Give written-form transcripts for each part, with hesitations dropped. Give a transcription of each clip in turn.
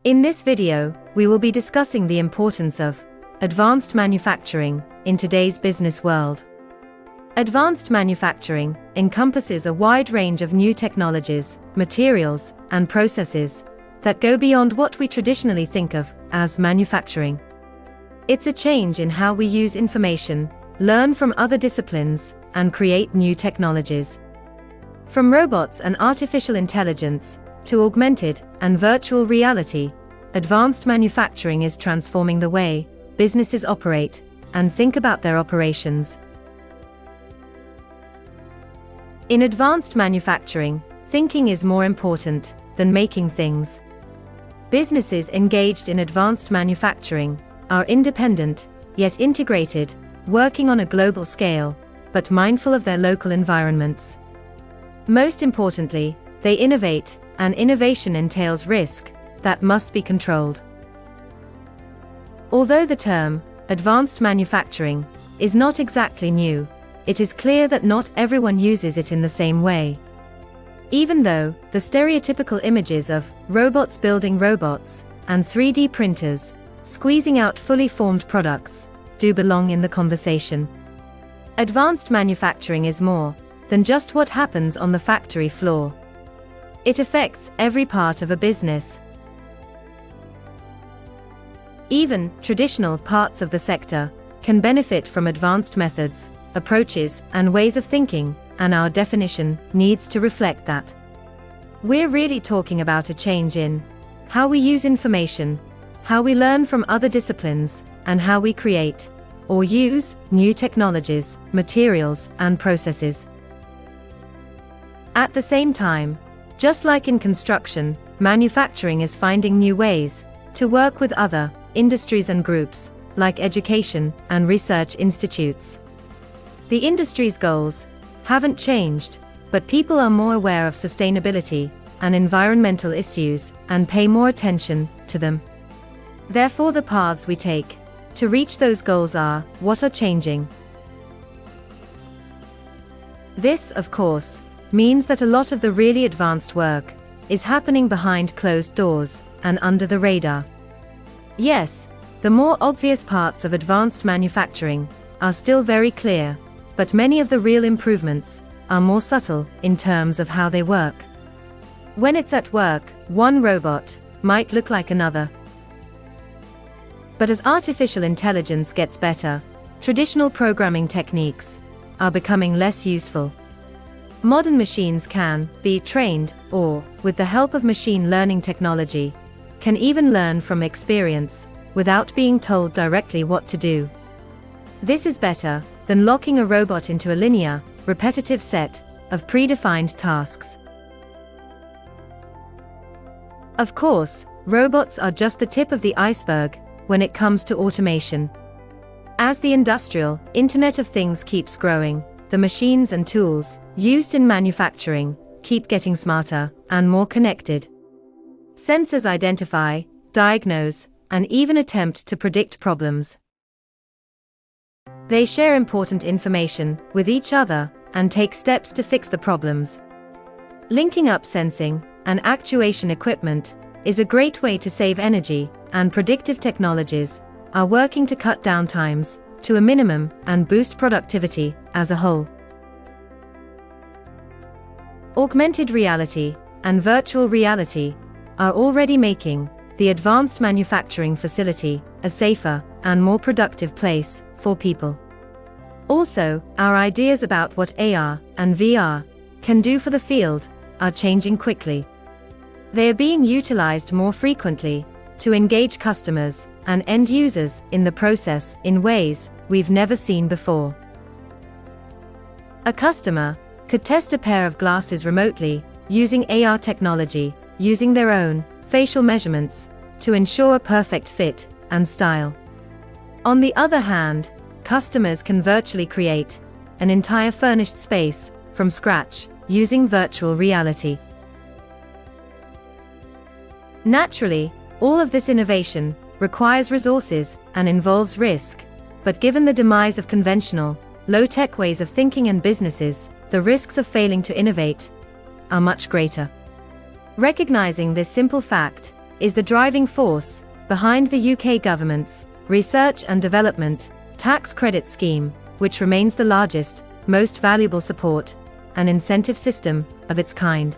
In this video, we will be discussing the importance of advanced manufacturing in today's business world. Advanced manufacturing encompasses a wide range of new technologies, materials, and processes that go beyond what we traditionally think of as manufacturing. It's a change in how we use information, learn from other disciplines, and create new technologies. From robots and artificial intelligence to augmented and virtual reality, advanced manufacturing is transforming the way businesses operate and think about their operations. In advanced manufacturing, thinking is more important than making things. Businesses engaged in advanced manufacturing are independent, yet integrated, working on a global scale, but mindful of their local environments. Most importantly, they innovate, and innovation entails risk that must be controlled. Although the term advanced manufacturing is not exactly new, it is clear that not everyone uses it in the same way. Even though the stereotypical images of robots building robots and 3D printers squeezing out fully formed products do belong in the conversation. Advanced manufacturing is more than just what happens on the factory floor. It affects every part of a business. Even traditional parts of the sector can benefit from advanced methods, approaches, and ways of thinking, and our definition needs to reflect that. We're really talking about a change in how we use information, how we learn from other disciplines, and how we create or use new technologies, materials, and processes. At the same time, just like in construction, manufacturing is finding new ways to work with other industries and groups, like education and research institutes. The industry's goals haven't changed, but people are more aware of sustainability and environmental issues and pay more attention to them. Therefore, the paths we take to reach those goals are what are changing. This, of course, means that a lot of the really advanced work is happening behind closed doors and under the radar. Yes, the more obvious parts of advanced manufacturing are still very clear, but many of the real improvements are more subtle in terms of how they work. When it's at work, one robot might look like another. But as artificial intelligence gets better, traditional programming techniques are becoming less useful. Modern machines can be trained, or, with the help of machine learning technology, can even learn from experience without being told directly what to do. This is better than locking a robot into a linear, repetitive set of predefined tasks. Of course, robots are just the tip of the iceberg when it comes to automation. As the industrial Internet of Things keeps growing, the machines and tools used in manufacturing keep getting smarter and more connected. Sensors identify, diagnose, and even attempt to predict problems. They share important information with each other and take steps to fix the problems. Linking up sensing and actuation equipment is a great way to save energy, and predictive technologies are working to cut down times to a minimum and boost productivity as a whole. Augmented reality and virtual reality are already making the advanced manufacturing facility a safer and more productive place for people. Also, our ideas about what AR and VR can do for the field are changing quickly. They are being utilized more frequently to engage customers and end users in the process in ways we've never seen before. A customer could test a pair of glasses remotely using AR technology, using their own facial measurements to ensure a perfect fit and style. On the other hand, customers can virtually create an entire furnished space from scratch using virtual reality. Naturally, all of this innovation requires resources and involves risk, but given the demise of conventional, low-tech ways of thinking and businesses, the risks of failing to innovate are much greater. Recognizing this simple fact, is the driving force behind the UK government's Research and Development Tax Credit scheme, which remains the largest, most valuable support and incentive system of its kind.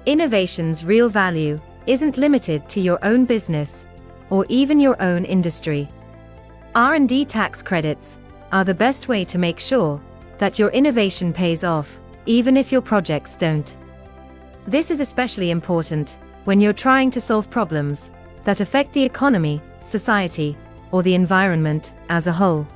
Innovation's real value isn't limited to your own business or even your own industry. R&D tax credits are the best way to make sure that your innovation pays off, even if your projects don't. This is especially important when you're trying to solve problems that affect the economy, society, or the environment as a whole.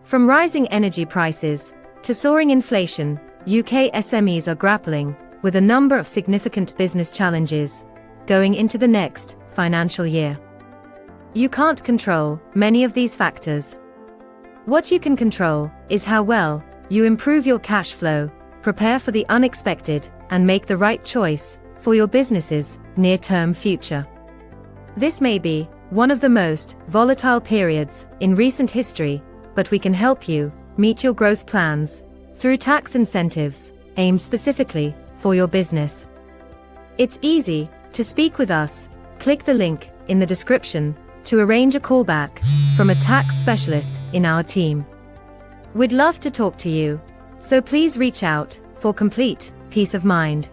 From rising energy prices to soaring inflation, UK SMEs are grappling with a number of significant business challenges going into the next financial year. You can't control many of these factors. What you can control is how well you improve your cash flow, prepare for the unexpected, and make the right choice for your business's near-term future. This may be one of the most volatile periods in recent history, but we can help you meet your growth plans through tax incentives aimed specifically for your business. It's easy to speak with us. Click the link in the description to arrange a callback from a tax specialist in our team. We'd love to talk to you, so please reach out for complete peace of mind.